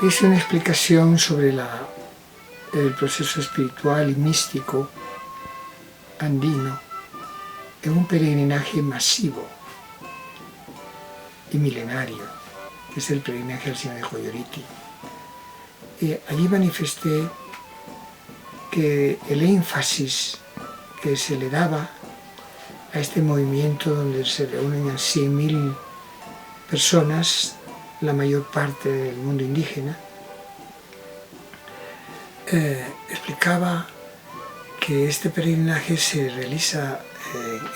Hice una explicación sobre el proceso espiritual y místico andino en un peregrinaje masivo y milenario, que es el peregrinaje al Sinaí de Joyoriti. Allí manifesté que el énfasis que se le daba a este movimiento donde se reúnen a 100.000 personas, la mayor parte del mundo indígena, explicaba que este peregrinaje se realiza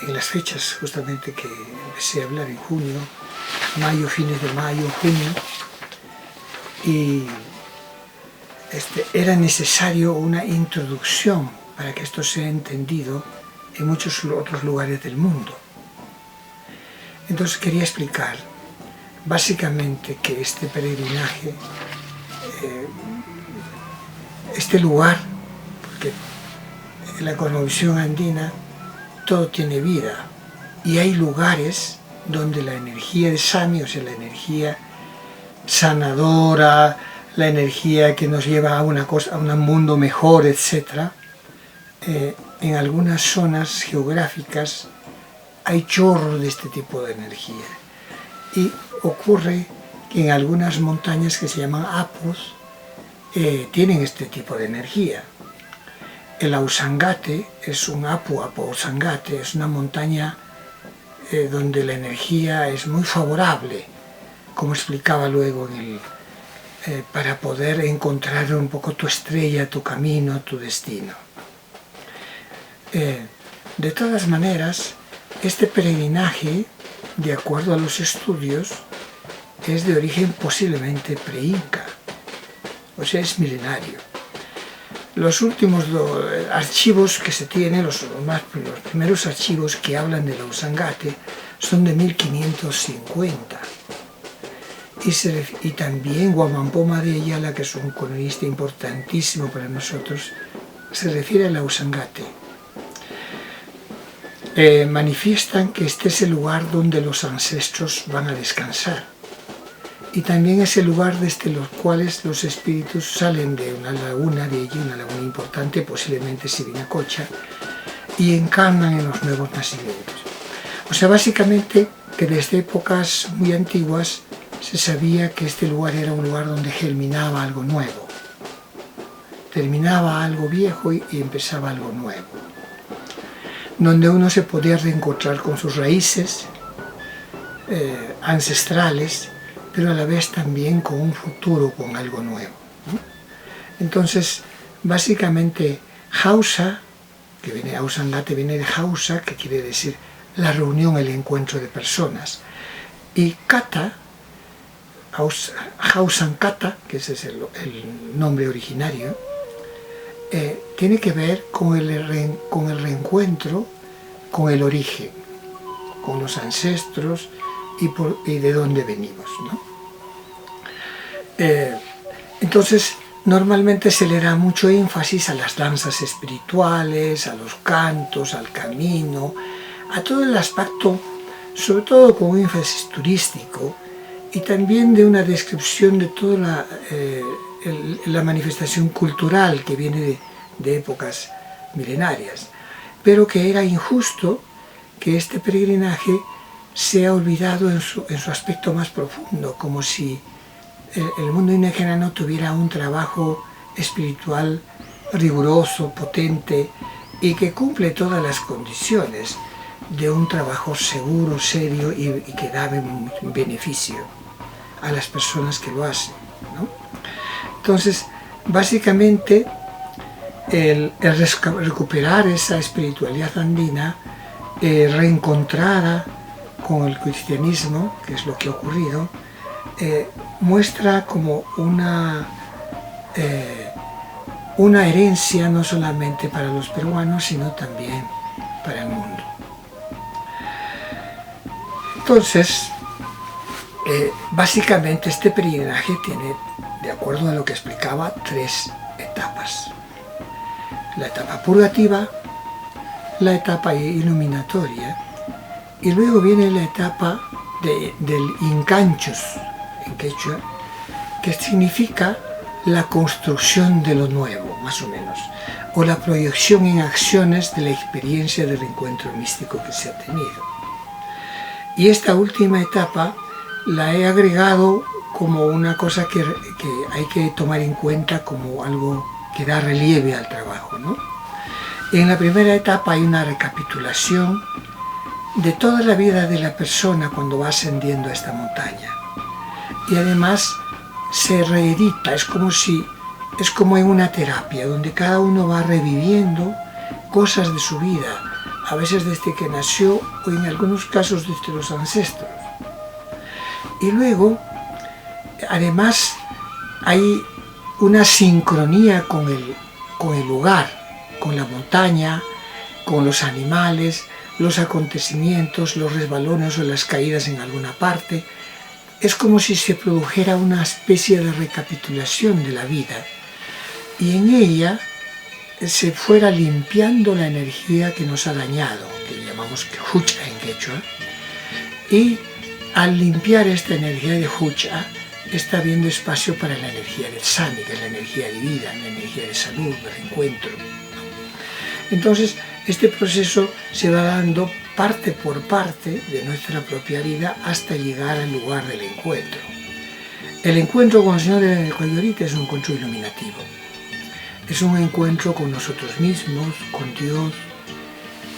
en las fechas justamente que empecé a hablar, en junio, mayo, fines de mayo, junio, y era necesario una introducción para que esto sea entendido en muchos otros lugares del mundo. Entonces quería explicar básicamente que este peregrinaje, este lugar, porque en la cosmovisión andina todo tiene vida y hay lugares donde la energía de Sami, o sea, la energía sanadora, la energía que nos lleva a una cosa, a un mundo mejor, etc. En algunas zonas geográficas hay chorros de este tipo de energía y ocurre que en algunas montañas que se llaman apus tienen este tipo de energía. El Ausangate es un apu Ausangate, es una montaña donde la energía es muy favorable, como explicaba luego para poder encontrar un poco tu estrella, tu camino, tu destino. De todas maneras, este peregrinaje, de acuerdo a los estudios, es de origen posiblemente pre-inca, o sea, es milenario. Los últimos archivos que se tienen, los primeros archivos que hablan del Ausangate, son de 1550. Y también Guamampoma de Ayala, que es un cronista importantísimo para nosotros, se refiere al Ausangate. Manifiestan que este es el lugar donde los ancestros van a descansar. Y también es el lugar desde los cuales los espíritus salen de una laguna de allí, una laguna importante, posiblemente Sirinacocha, y encarnan en los nuevos nacimientos. O sea, básicamente que desde épocas muy antiguas se sabía que este lugar era un lugar donde germinaba algo nuevo. Terminaba algo viejo y empezaba algo nuevo. Donde uno se podía reencontrar con sus raíces ancestrales, pero a la vez también con un futuro, con algo nuevo, ¿no? Entonces, básicamente, Hausa, Ausangate viene de Hausa, que quiere decir la reunión, el encuentro de personas, y Kata, Hausankata, que ese es el nombre originario, tiene que ver con el reencuentro, con el origen, con los ancestros y de dónde venimos, ¿no? Entonces, normalmente se le da mucho énfasis a las danzas espirituales, a los cantos, al camino, a todo el aspecto, sobre todo con un énfasis turístico, y también de una descripción de toda la manifestación cultural que viene de épocas milenarias, pero que era injusto que este peregrinaje sea olvidado en su aspecto más profundo, como si el mundo indígena no tuviera un trabajo espiritual riguroso, potente, y que cumple todas las condiciones de un trabajo seguro, serio y que da beneficio a las personas que lo hacen, ¿no? Entonces, básicamente, el recuperar esa espiritualidad andina reencontrada con el cristianismo, que es lo que ha ocurrido, muestra como una herencia no solamente para los peruanos, sino también para el mundo. Entonces, básicamente este peregrinaje tiene, de acuerdo a lo que explicaba, 3 etapas. La etapa purgativa, la etapa iluminatoria, y luego viene la etapa del incanchus, en quechua, que significa la construcción de lo nuevo, más o menos, o la proyección en acciones de la experiencia del encuentro místico que se ha tenido. Y esta última etapa la he agregado como una cosa que hay que tomar en cuenta como algo que da relieve al trabajo, ¿no? En la primera etapa hay una recapitulación de toda la vida de la persona cuando va ascendiendo a esta montaña. Y además se reedita, es como en una terapia, donde cada uno va reviviendo cosas de su vida, a veces desde que nació o en algunos casos desde los ancestros. Y luego, además, hay una sincronía con el lugar, con la montaña, con los animales, los acontecimientos, los resbalones o las caídas en alguna parte. Es como si se produjera una especie de recapitulación de la vida y en ella se fuera limpiando la energía que nos ha dañado, que llamamos hucha en quechua, y al limpiar esta energía de hucha está habiendo espacio para la energía del sani, que es la energía de vida, la energía de salud, del encuentro. Entonces, este proceso se va dando parte por parte de nuestra propia vida hasta llegar al lugar del encuentro. El encuentro con el Señor de la Coyorita es un encuentro iluminativo. Es un encuentro con nosotros mismos, con Dios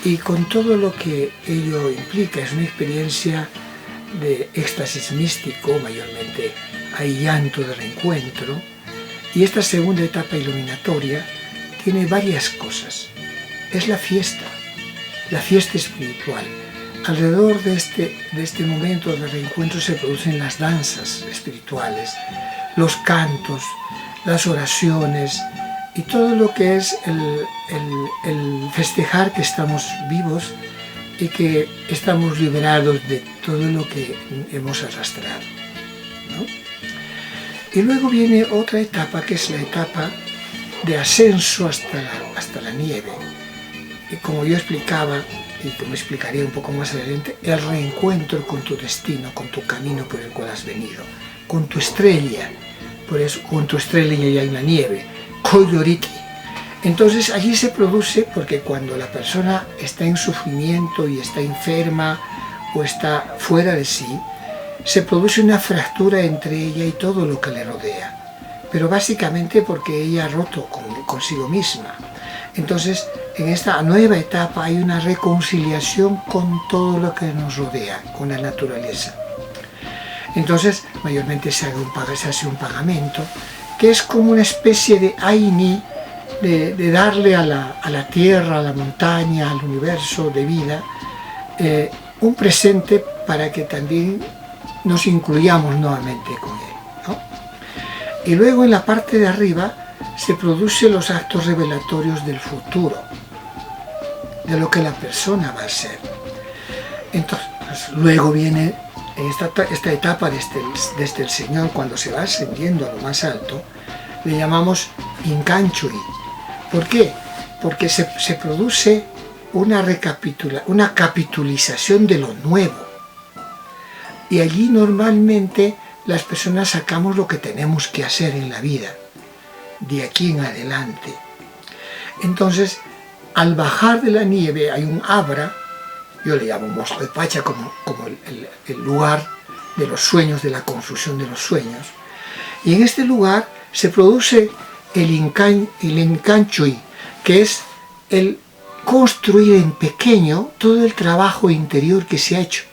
y con todo lo que ello implica. Es una experiencia de éxtasis místico, mayormente hay llanto del encuentro. Y esta segunda etapa iluminatoria tiene varias cosas. Es la fiesta espiritual. Alrededor de este momento de reencuentro se producen las danzas espirituales, los cantos, las oraciones y todo lo que es el festejar que estamos vivos y que estamos liberados de todo lo que hemos arrastrado, ¿no? Y luego viene otra etapa que es la etapa de ascenso hasta la nieve. Y como yo explicaba, y como explicaré un poco más adelante, el reencuentro con tu destino, con tu camino por el cual has venido, con tu estrella, por eso con tu estrella ya en la nieve, Coyoriti. Entonces allí se produce, porque cuando la persona está en sufrimiento y está enferma o está fuera de sí, se produce una fractura entre ella y todo lo que le rodea, pero básicamente porque ella ha roto consigo misma. Entonces, en esta nueva etapa hay una reconciliación con todo lo que nos rodea, con la naturaleza. Entonces, mayormente se hace un pagamento, que es como una especie de aini, de darle a la tierra, a la montaña, al universo de vida, un presente para que también nos incluyamos nuevamente con él, ¿no? Y luego en la parte de arriba se producen los actos revelatorios del futuro, de lo que la persona va a ser. Entonces, luego viene esta etapa desde el Señor, cuando se va ascendiendo a lo más alto, le llamamos Incanchui. ¿Por qué? Porque se produce una capitulización de lo nuevo. Y allí normalmente las personas sacamos lo que tenemos que hacer en la vida, de aquí en adelante. Entonces, al bajar de la nieve hay un abra, yo le llamo Mosto de Pacha como el lugar de los sueños, de la construcción de los sueños. Y en este lugar se produce el Incanchui, que es el construir en pequeño todo el trabajo interior que se ha hecho,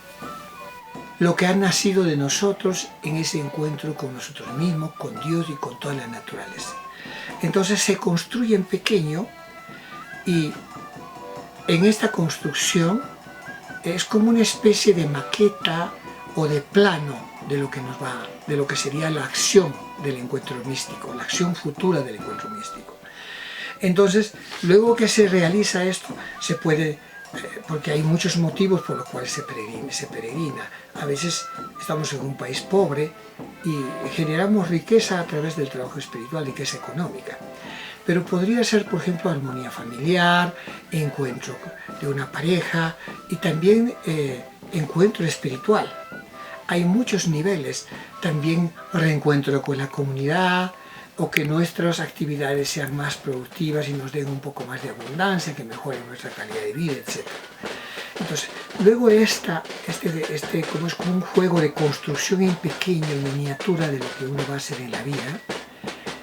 lo que ha nacido de nosotros en ese encuentro con nosotros mismos, con Dios y con toda la naturaleza. Entonces se construye en pequeño y en esta construcción es como una especie de maqueta o de plano de lo que sería la acción del encuentro místico, la acción futura del encuentro místico. Entonces, luego que se realiza esto, se puede, porque hay muchos motivos por los cuales se peregrina. A veces estamos en un país pobre y generamos riqueza a través del trabajo espiritual, riqueza económica. Pero podría ser, por ejemplo, armonía familiar, encuentro de una pareja y también encuentro espiritual. hay muchos niveles. También reencuentro con la comunidad, o que nuestras actividades sean más productivas y nos den un poco más de abundancia, que mejoren nuestra calidad de vida, etc. Entonces, luego como es como un juego de construcción en pequeño, en miniatura de lo que uno va a hacer en la vida,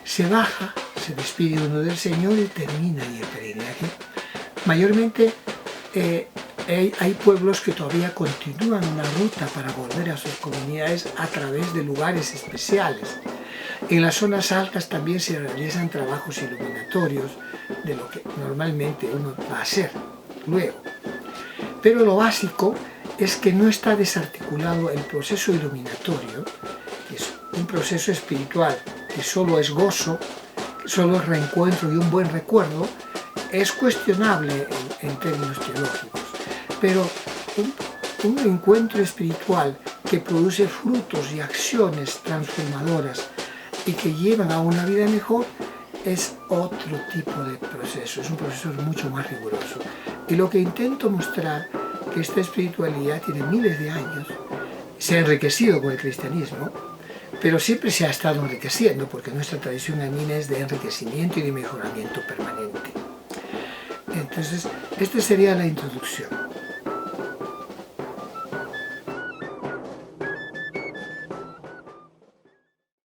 se baja, se despide uno del Señor y termina ahí el peregrinaje. Mayormente hay pueblos que todavía continúan una ruta para volver a sus comunidades a través de lugares especiales. En las zonas altas también se realizan trabajos iluminatorios de lo que normalmente uno va a hacer luego. Pero lo básico es que no está desarticulado el proceso iluminatorio, que es un proceso espiritual que solo es gozo, que solo es reencuentro y un buen recuerdo. Es cuestionable en términos teológicos, pero un encuentro espiritual que produce frutos y acciones transformadoras y que llevan a una vida mejor es otro tipo de proceso, es un proceso mucho más riguroso. Y lo que intento mostrar que esta espiritualidad tiene miles de años, se ha enriquecido con el cristianismo, pero siempre se ha estado enriqueciendo porque nuestra tradición andina es de enriquecimiento y de mejoramiento permanente. Entonces, esta sería la introducción.